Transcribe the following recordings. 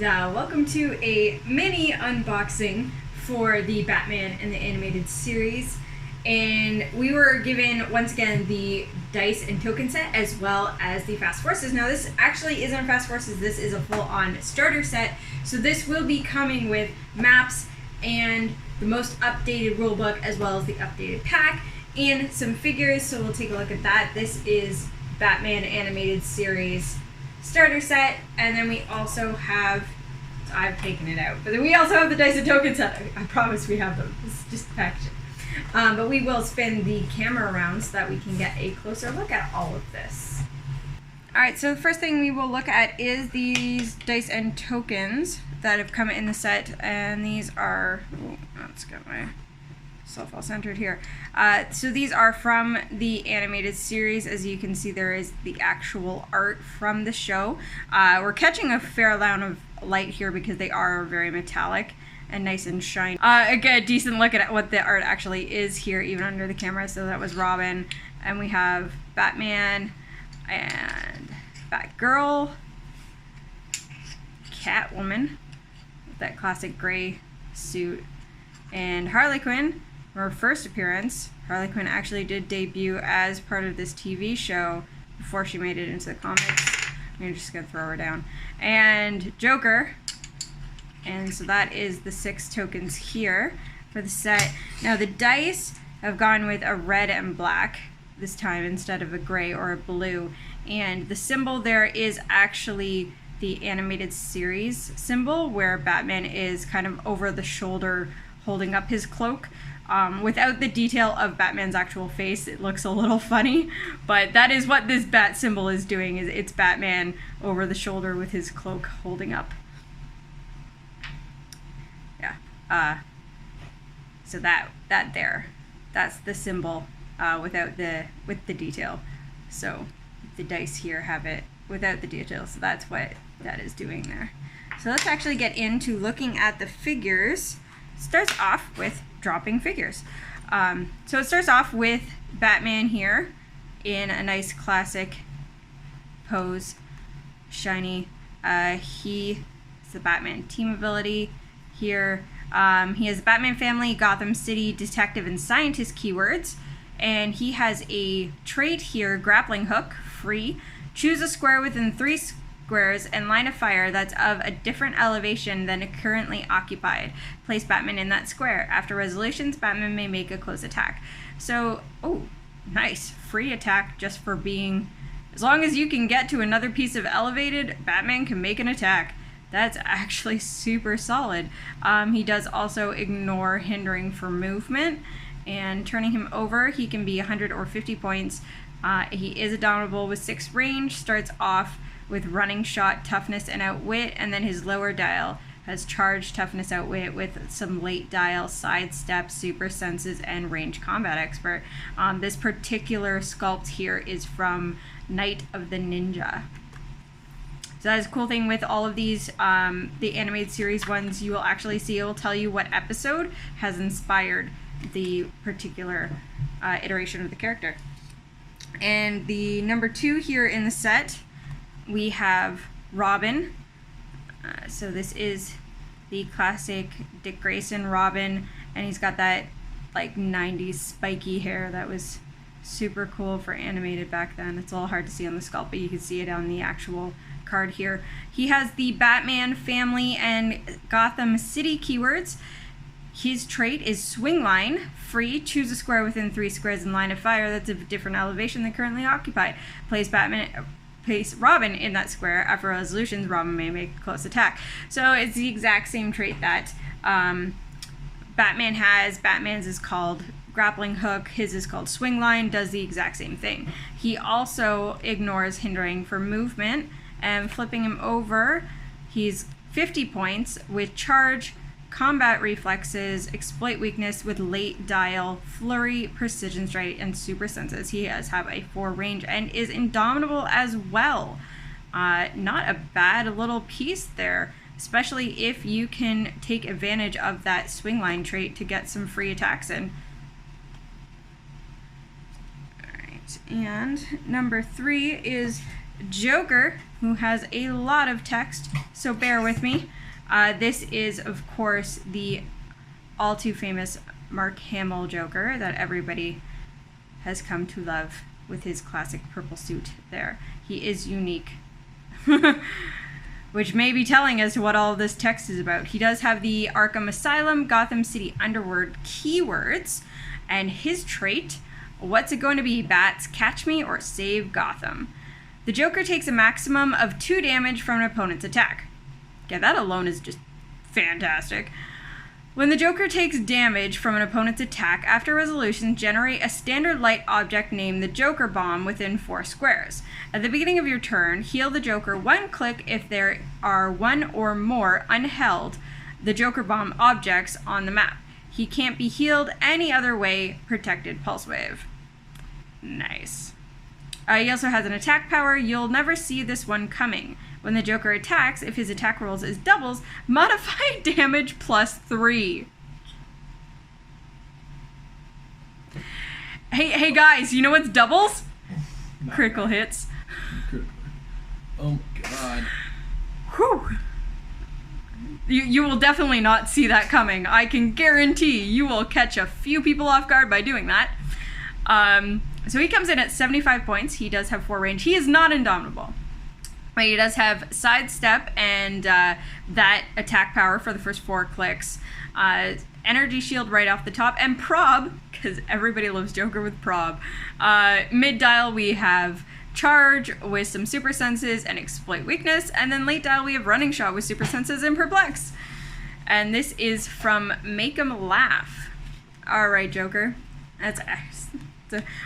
and welcome to a mini unboxing for the Batman and the Animated Series. And we were given, once again, the dice and token set as well as the Fast Forces. Now this actually isn't Fast Forces, this is a full-on starter set. So this will be coming with maps and the most updated rulebook as well as the updated pack and some figures, so we'll take a look at that. This is Batman Animated Series starter set, and then we also have, I've taken it out, but then we also have the dice and token set. I promise we have them. This is just packaging. But we will spin the camera around so that we can get a closer look at all of this. Alright, so the first thing we will look at is these dice and tokens that have come in the set, and these are, let's get myself all centered here. So these are from the animated series. As you can see, there is the actual art from the show. We're catching a fair amount of light here because they are very metallic and nice and shiny. Get a decent look at what the art actually is here, even under the camera. So that was Robin, and we have Batman and Batgirl, Catwoman with that classic gray suit, and Harley Quinn. Her first appearance. Harley Quinn actually did debut as part of this TV show before she made it into the comics. I'm just gonna throw her down. And Joker. And so that is the 6 tokens here for the set. Now the dice have gone with a red and black this time instead of a gray or a blue. And the symbol there is actually the animated series symbol, where Batman is kind of over the shoulder holding up his cloak. Without the detail of Batman's actual face, it looks a little funny, but that is what this bat symbol is doing. Is it's Batman over the shoulder with his cloak holding up. Yeah. So that there, that's the symbol with the detail. So the dice here have it without the detail. So that's what that is doing there. So let's actually get into looking at the figures. It starts off with dropping figures. So it starts off with Batman here in a nice classic pose, shiny. He is the Batman team ability here. He has Batman family, Gotham City, detective, and scientist keywords. And he has a trait here, grappling hook, free. Choose a square within 3 squares and line of fire that's of a different elevation than it currently occupied. Place Batman in that square. After resolutions, Batman may make a close attack. So, oh, nice. Free attack just for being, as long as you can get to another piece of elevated, Batman can make an attack. That's actually super solid. He does also ignore hindering for movement, and turning him over, he can be 100 or 50 points. He is adaptable with 6 range, starts off with running shot, toughness, and outwit, and then his lower dial has charge, toughness, outwit with some late dial, sidestep, super senses, and range combat expert. This particular sculpt here is from Night of the Ninja. So that's a cool thing with all of these, the animated series ones, you will actually see, it will tell you what episode has inspired the particular iteration of the character. And the number 2 here in the set, we have Robin. So this is the classic Dick Grayson Robin, and he's got that like 90s spiky hair that was super cool for animated back then. It's a little hard to see on the sculpt, but you can see it on the actual card here. He has the Batman family and Gotham City keywords. His trait is swing line, free. Choose a square within 3 squares in line of fire that's of a different elevation than currently occupied. Place Robin in that square. After resolutions, Robin may make a close attack. So it's the exact same trait that Batman has. Batman's is called grappling hook, his is called swing line, does the exact same thing. He also ignores hindering for movement, and flipping him over, he's 50 points with charge, combat reflexes, exploit weakness with late dial, flurry, precision strike, and super senses. He has a 4 range and is indomitable as well. Not a bad little piece there, especially if you can take advantage of that swing line trait to get some free attacks in. Alright, and number 3 is Joker, who has a lot of text, so bear with me. This is, of course, the all too famous Mark Hamill Joker that everybody has come to love with his classic purple suit there. He is unique, which may be telling as to what all this text is about. He does have the Arkham Asylum, Gotham City Underworld keywords, and his trait, what's it going to be, bats, catch me, or save Gotham? The Joker takes a maximum of 2 damage from an opponent's attack. Yeah, that alone is just fantastic. When the Joker takes damage from an opponent's attack, after resolution, generate a standard light object named the Joker Bomb within 4 squares. At the beginning of your turn, heal the Joker 1 click if there are 1 or more unheld the Joker Bomb objects on the map. He can't be healed any other way, protected pulse wave. Nice. He also has an attack power. You'll never see this one coming. When the Joker attacks, if his attack rolls is doubles, modify damage +3. Hey guys, you know what's doubles? Critical hits. Oh my god. Whew. You will definitely not see that coming. I can guarantee you will catch a few people off guard by doing that. So he comes in at 75 points. He does have 4 range. He is not indomitable. But he does have sidestep and that attack power for the first 4 clicks. Energy shield right off the top. And prob, because everybody loves Joker with prob. Mid dial we have charge with some super senses and exploit weakness. And then late dial we have running shot with super senses and perplex. And this is from Make 'em Laugh. Alright, Joker. That's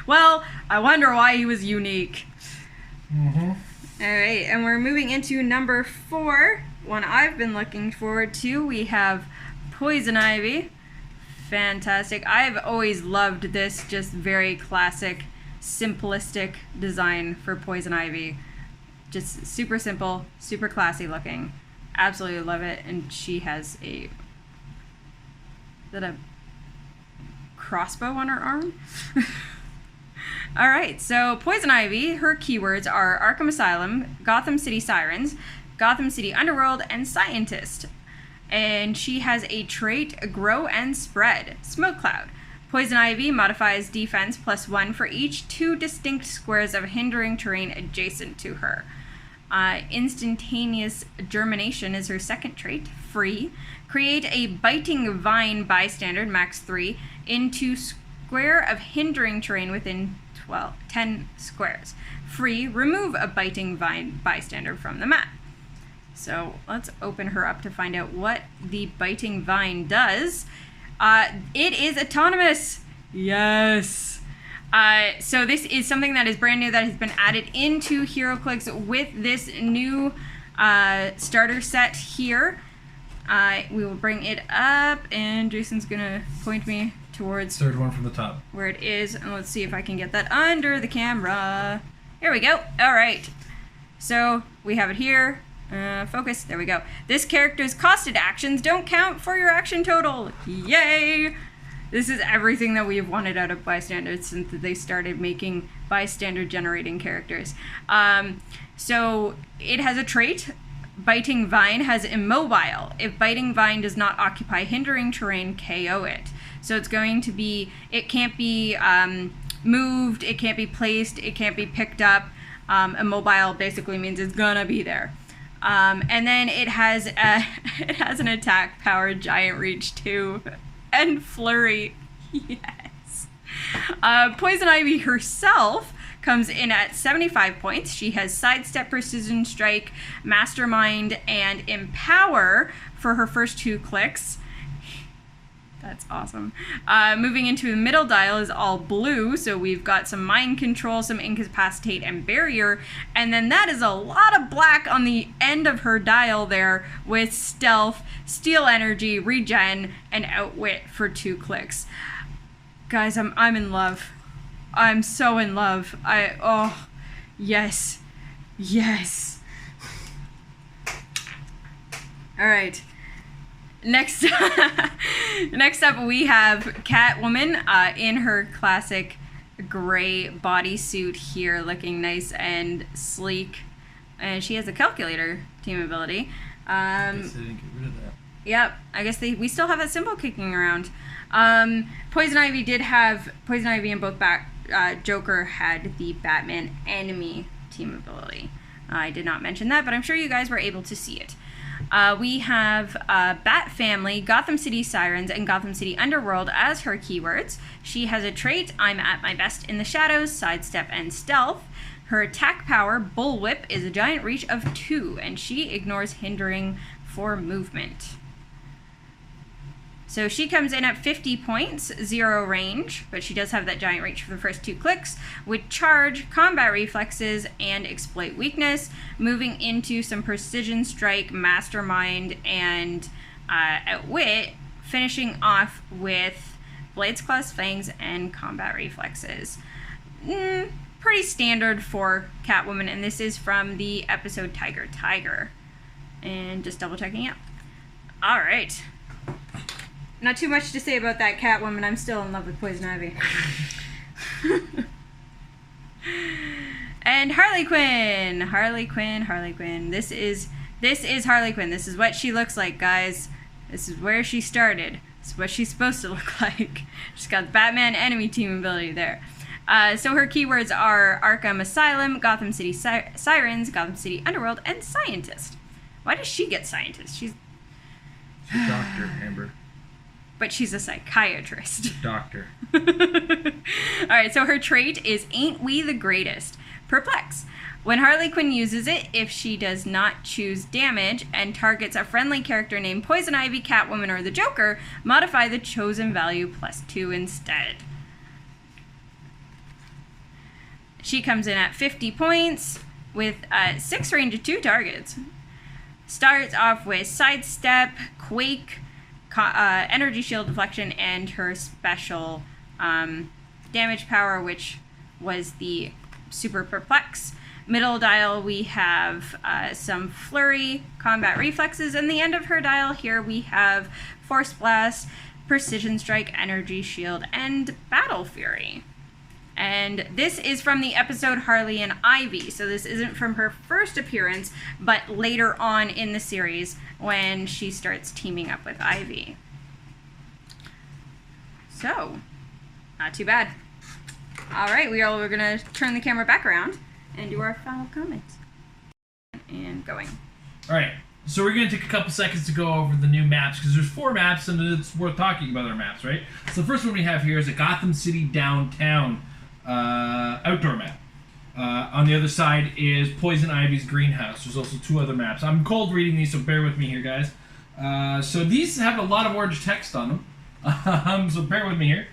well, I wonder why he was unique. Mm-hmm. Alright, and we're moving into number 4, one I've been looking forward to. We have Poison Ivy. Fantastic. I've always loved this just very classic, simplistic design for Poison Ivy. Just super simple, super classy looking. Absolutely love it. And she has is that a crossbow on her arm? Alright, so Poison Ivy, her keywords are Arkham Asylum, Gotham City Sirens, Gotham City Underworld, and Scientist. And she has a trait, Grow and Spread, Smoke Cloud. Poison Ivy modifies defense +1 for each 2 distinct squares of hindering terrain adjacent to her. Instantaneous Germination is her second trait, Free. Create a Biting Vine bystander, max 3, into square of hindering terrain within 10 squares. Free, remove a Biting Vine bystander from the map. So let's open her up to find out what the Biting Vine does. It is autonomous. Yes. So this is something that is brand new that has been added into Heroclix with this new starter set here. We will bring it up, and Jason's gonna point me towards 3rd one from the top, where it is, and let's see if I can get that under the camera. Here we go. All right. So we have it here. Focus. There we go. This character's costed actions don't count for your action total. Yay! This is everything that we've wanted out of bystanders since they started making bystander generating characters. So it has a trait. Biting Vine has Immobile. If Biting Vine does not occupy hindering terrain, KO it. So it's going to be, it can't be moved, it can't be placed, it can't be picked up. Immobile basically means it's gonna be there. And then it has an attack power, Giant Reach 2, and Flurry. Yes. Poison Ivy herself comes in at 75 points. She has Sidestep, Precision Strike, Mastermind, and Empower for her first 2 clicks. That's awesome. Moving into the middle dial is all blue, so we've got some Mind Control, some Incapacitate, and Barrier, and then that is a lot of black on the end of her dial there with Stealth, Steal Energy, Regen, and Outwit for 2 clicks. Guys, I'm in love. I'm so in love. Oh, yes. Yes. All right. Next up, we have Catwoman in her classic gray bodysuit here, looking nice and sleek. And she has a calculator team ability. I guess they didn't get rid of that. Yep, I guess we still have that symbol kicking around. Poison Ivy and both Joker had the Batman enemy team ability. I did not mention that, but I'm sure you guys were able to see it. We have Bat Family, Gotham City Sirens, and Gotham City Underworld as her keywords. She has a trait, I'm at my best in the shadows, sidestep, and stealth. Her attack power, Bullwhip, is a giant reach of 2, and she ignores hindering for movement. So she comes in at 50 points, 0 range, but she does have that giant reach for the first 2 clicks, with charge, combat reflexes, and exploit weakness, moving into some precision strike, mastermind, and outwit, finishing off with blades, claws, fangs, and combat reflexes. Pretty standard for Catwoman, and this is from the episode Tiger. And just double checking it. All right. Not too much to say about that Catwoman. I'm still in love with Poison Ivy. And Harley Quinn. This is Harley Quinn. This is what she looks like, guys. This is where she started. This is what she's supposed to look like. She's got the Batman enemy team ability there. So her keywords are Arkham Asylum, Gotham City Sirens, Gotham City Underworld, and Scientist. Why does she get Scientist? She's a doctor, Amber. But she's a psychiatrist. Doctor. Alright, so her trait is Ain't We the Greatest? Perplex. When Harley Quinn uses it, if she does not choose damage and targets a friendly character named Poison Ivy, Catwoman, or the Joker, modify the chosen value +2 instead. She comes in at 50 points with 6 range of 2 targets. Starts off with Sidestep, Quake, Energy Shield Deflection, and her special damage power, which was the Super Perplex. Middle dial, we have some Flurry, Combat Reflexes, and the end of her dial here we have Force Blast, Precision Strike, Energy Shield, and Battle Fury. And this is from the episode Harley and Ivy, so this isn't from her first appearance, but later on in the series when she starts teaming up with Ivy. So, not too bad. Alright, we're going to turn the camera back around and do our final comments. And going. Alright, so we're going to take a couple seconds to go over the new maps, because there's 4 maps and it's worth talking about our maps, right? So the first one we have here is a Gotham City Downtown outdoor map. On the other side is Poison Ivy's greenhouse. There's also 2 other maps. I'm cold reading these, so bear with me here, guys. So these have a lot of orange text on them, so bear with me here.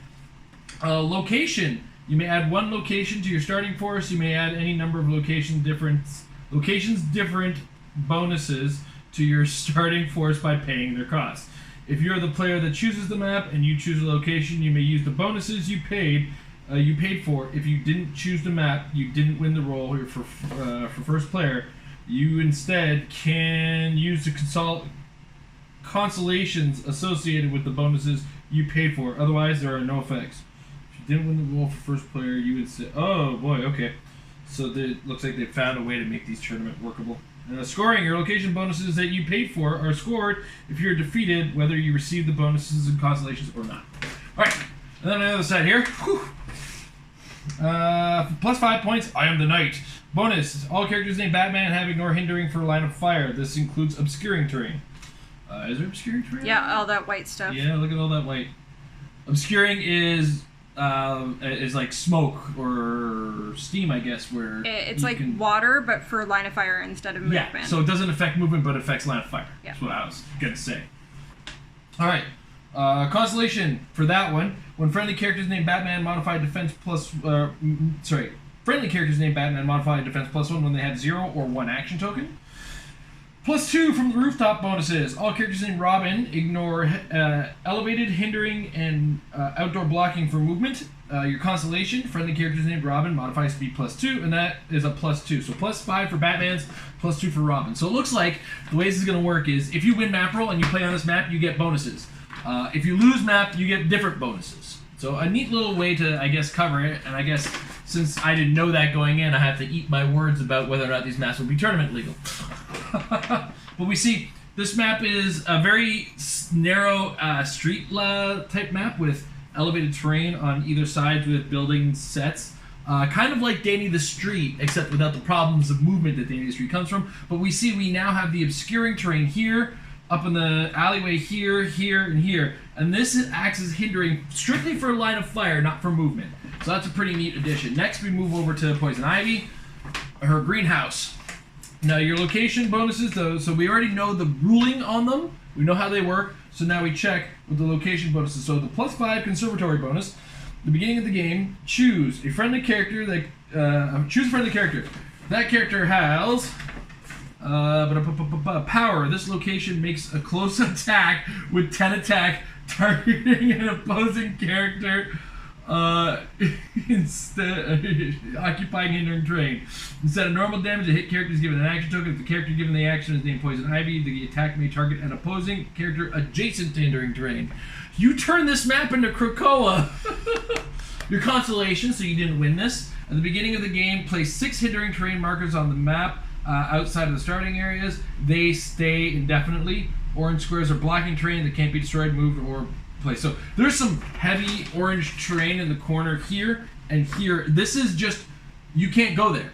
Location. You may add 1 location to your starting force. You may add any number of locations different bonuses to your starting force by paying their cost. If you're the player that chooses the map and you choose a location, you may use the bonuses you paid for. If you didn't choose the map, you didn't win the roll for first player. You instead can use the consolations associated with the bonuses you paid for. Otherwise, there are no effects. If you didn't win the roll for first player, you would say, oh boy, okay. So it looks like they found a way to make these tournament workable. Scoring, your location bonuses that you paid for are scored if you're defeated, whether you receive the bonuses and consolations or not. Alright, and then on the other side here, +5 points, I am the Knight. Bonus, all characters named Batman have ignore hindering for line of fire. This includes obscuring terrain. Is there obscuring terrain? Yeah, all that white stuff. Yeah, look at all that white. Obscuring is like smoke or steam, I guess, where it's like water, but for line of fire instead of movement. Yeah, so it doesn't affect movement, but it affects line of fire. Yeah. That's what I was going to say. Alright, consolation for that one. When friendly characters named Batman modified defense friendly characters named Batman modified defense +1 when they had 0 or 1 action token. +2 from the rooftop bonuses. All characters named Robin ignore elevated, hindering, and outdoor blocking for movement. Your consolation, friendly characters named Robin modifies to be +2, and that is a +2. So +5 for Batman's, +2 for Robin. So it looks like the way this is going to work is if you win map roll and you play on this map, you get bonuses. If you lose map, you get different bonuses. So a neat little way to, I guess, cover it, and I guess since I didn't know that going in, I have to eat my words about whether or not these maps will be tournament legal. But we see This map is a very narrow street type map with elevated terrain on either side with building sets. Kind of like Danny the Street, except without the problems of movement that Danny the Street comes from. But we now have the obscuring terrain here, up in the alleyway here, here, and here. And this acts as hindering strictly for line of fire, not for movement. So that's a pretty neat addition. Next, we move over to Poison Ivy, her greenhouse. Now, your location bonuses, though, so we already know the ruling on them. We know how they work. So now we check with the location bonuses. So the +5 conservatory bonus. The beginning of the game, choose a friendly character that choose a friendly character. That character has power. This location makes a close attack with 10 attack, targeting an opposing character instead occupying hindering terrain. Instead of normal damage, a hit character is given an action token. If the character given the action is named Poison Ivy, the attack may target an opposing character adjacent to hindering terrain. You turn this map into Krakoa. Your consolation, so you didn't win this. At the beginning of the game, place 6 hindering terrain markers on the map outside of the starting areas. They stay indefinitely. Orange squares are blocking terrain that can't be destroyed, moved, or placed. So there's some heavy orange terrain in the corner here and here. This is just, you can't go there.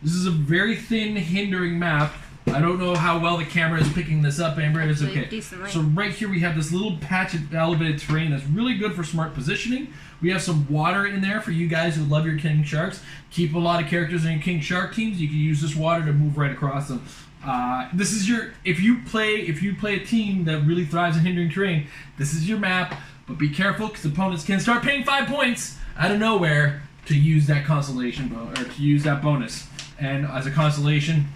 This is a very thin hindering map. I don't know how well the camera is picking this up, Amber. It's okay. Decently. So right here we have this little patch of elevated terrain that's really good for smart positioning. We have some water in there for you guys who love your king sharks. Keep a lot of characters in your king shark teams. You can use this water to move right across them. This is your if you play a team that really thrives in hindering terrain, this is your map. But be careful because opponents can start paying 5 points out of nowhere to use that consolation or to use that bonus. And as a consolation,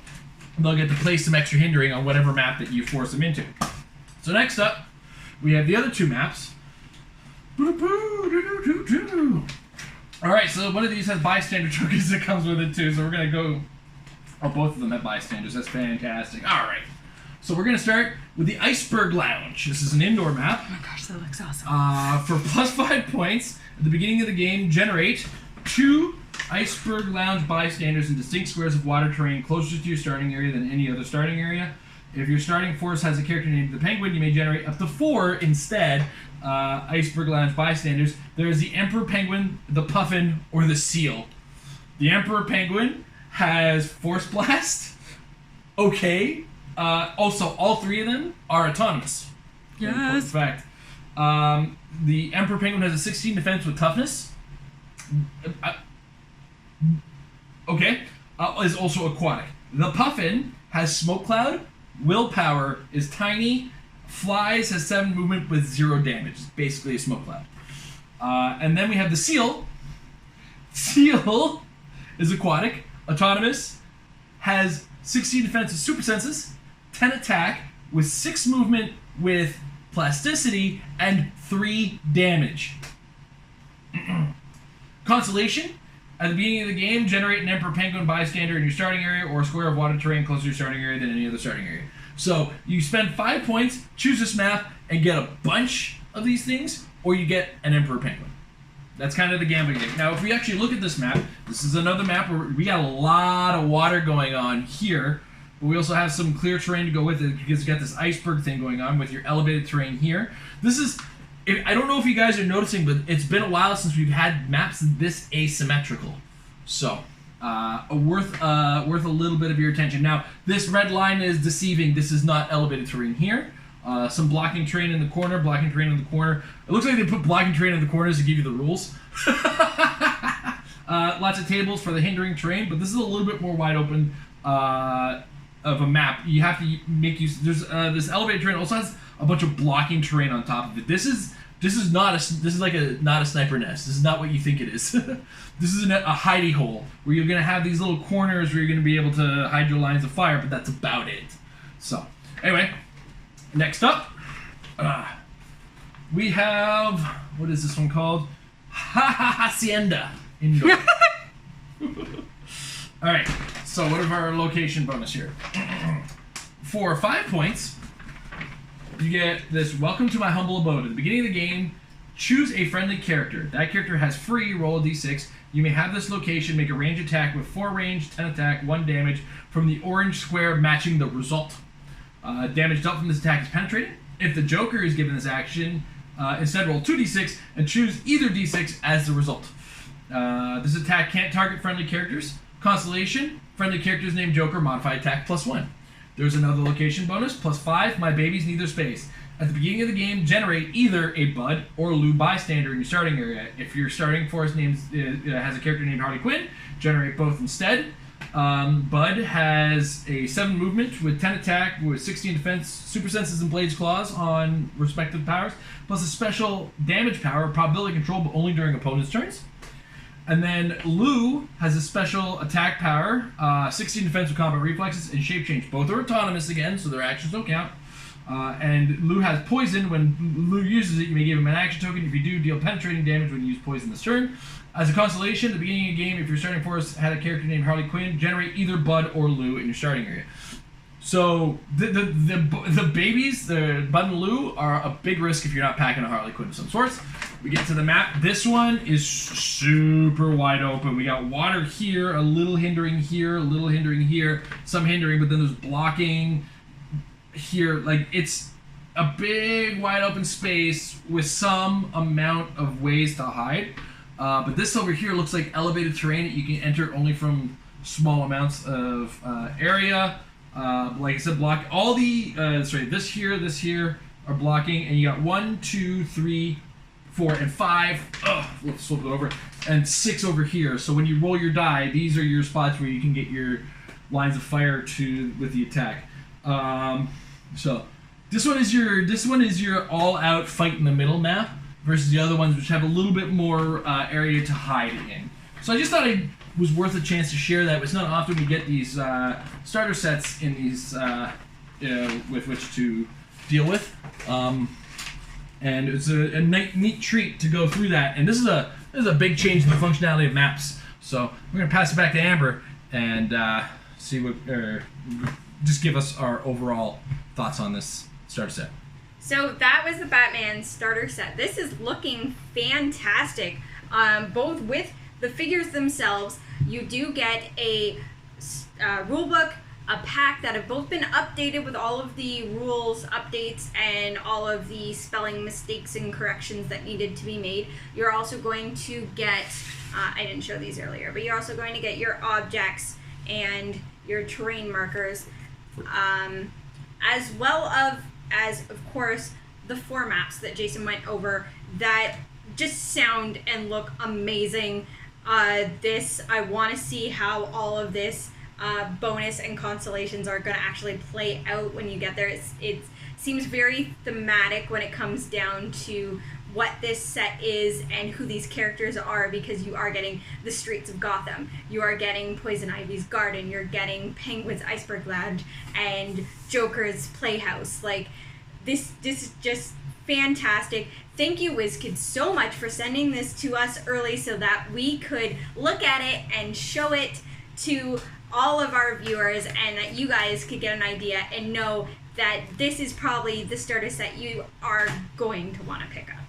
they'll get to place some extra hindering on whatever map that you force them into. So next up, we have the other 2 maps. Alright, so one of these has bystander tokens that comes with it too, so we're going to go... Oh, both of them have bystanders. That's fantastic. Alright, so we're going to start with the Iceberg Lounge. This is an indoor map. Oh my gosh, that looks awesome. For +5 points, at the beginning of the game, generate 2 Iceberg Lounge bystanders in distinct squares of water terrain closer to your starting area than any other starting area. If your starting force has a character named the Penguin, you may generate up to 4 instead Iceberg Lounge bystanders. There is the Emperor Penguin, the Puffin, or the Seal. The Emperor Penguin has Force Blast. Okay. Also, all 3 of them are autonomous. Yes. In fact, the Emperor Penguin has a 16 defense with toughness. Okay. Is also aquatic. The Puffin has Smoke Cloud. Willpower is tiny. Flies, has 7 movement with 0 damage. It's basically a Smoke Cloud. And then we have the Seal. Seal is aquatic, autonomous, has 16 defense with super senses, 10 attack, with 6 movement with plasticity, and 3 damage. Consolation. At the beginning of the game, generate an Emperor Penguin bystander in your starting area or a square of water terrain closer to your starting area than any other starting area. So you spend 5 points, choose this map, and get a bunch of these things, or you get an Emperor Penguin. That's kind of the gambling game. Now, if we actually look at this map, this is another map where we got a lot of water going on here, but we also have some clear terrain to go with it because you got this iceberg thing going on with your elevated terrain here. This is... I don't know if you guys are noticing, but it's been a while since we've had maps this asymmetrical. So, worth a little bit of your attention. Now, this red line is deceiving. This is not elevated terrain here. Some blocking terrain in the corner, blocking terrain in the corner. It looks like they put blocking terrain in the corners to give you the rules. Lots of tables for the hindering terrain, but this is a little bit more wide open of a map. You have to make use. There's this elevated terrain also has a bunch of blocking terrain on top of it. This is not a sniper nest. This is not what you think it is. This is a hidey hole where you're gonna have these little corners where you're gonna be able to hide your lines of fire, but that's about it. So anyway, next up, we have, what is this one called? Hacienda Indoor. All right. So what is our location bonus here? For 5 points, you get this Welcome to My Humble Abode. At the beginning of the game, choose a friendly character. That character has free, roll a d6. You may have this location make a range attack with 4 range, 10 attack, 1 damage from the orange square matching the result. Damage dealt from this attack is penetrating. If the Joker is given this action, instead roll 2d6 and choose either d6 as the result. This attack can't target friendly characters. Constellation, friendly characters named Joker, modify attack +1. There's another location bonus, +5, my baby's neither space. At the beginning of the game, generate either a Bud or Lou bystander in your starting area. If your starting force has a character named Harley Quinn, generate both instead. Bud has a 7 movement with 10 attack, with 16 defense, super senses and blades claws on respective powers, plus a special damage power, probability control, but only during opponent's turns. And then Lou has a special attack power, 16 defense with combat reflexes, and shape change. Both are autonomous again, so their actions don't count. And Lou has poison. When Lou uses it, you may give him an action token. If you do, deal penetrating damage when you use poison this turn. As a constellation, at the beginning of the game, if your starting force had a character named Harley Quinn, generate either Bud or Lou in your starting area. So the babies, the Bud and Lou, are a big risk if you're not packing a Harley Quinn of some sorts. We get to the map. This one is super wide open. We got water here, a little hindering here, a little hindering here, some hindering, but then there's blocking here. Like, it's a big wide open space with some amount of ways to hide. But this over here looks like elevated terrain that you can enter only from small amounts of area. Like I said, block all the this here are blocking, and you got 1, 2, 3, 4, and 5. Let's flip it over, and 6 over here. So when you roll your die, these are your spots where you can get your lines of fire with the attack. So this one is your all-out fight in the middle map versus the other ones, which have a little bit more area to hide in. So I just thought it was worth a chance to share that. It's not often we get these starter sets in these with which to deal with, and it's a neat treat to go through that. And this is a big change in the functionality of maps. So we're gonna pass it back to Amber and see what, just give us our overall thoughts on this starter set. So that was the Batman starter set. This is looking fantastic, both with the figures themselves. You do get a rulebook, a pack that have both been updated with all of the rules updates and all of the spelling mistakes and corrections that needed to be made. You're also going to get, I didn't show these earlier, but you're also going to get your objects and your terrain markers, as well as of course the 4 maps that Jason went over that just sound and look amazing. I want to see how all of this bonus and constellations are going to actually play out when you get there. It seems very thematic when it comes down to what this set is and who these characters are, because you are getting the streets of Gotham, you are getting Poison Ivy's garden, you're getting Penguin's Iceberg Lounge, and Joker's Playhouse. Like, this is just fantastic. Thank you, WizKids, so much for sending this to us early so that we could look at it and show it to all of our viewers, and that you guys could get an idea and know that this is probably the starter set you are going to want to pick up.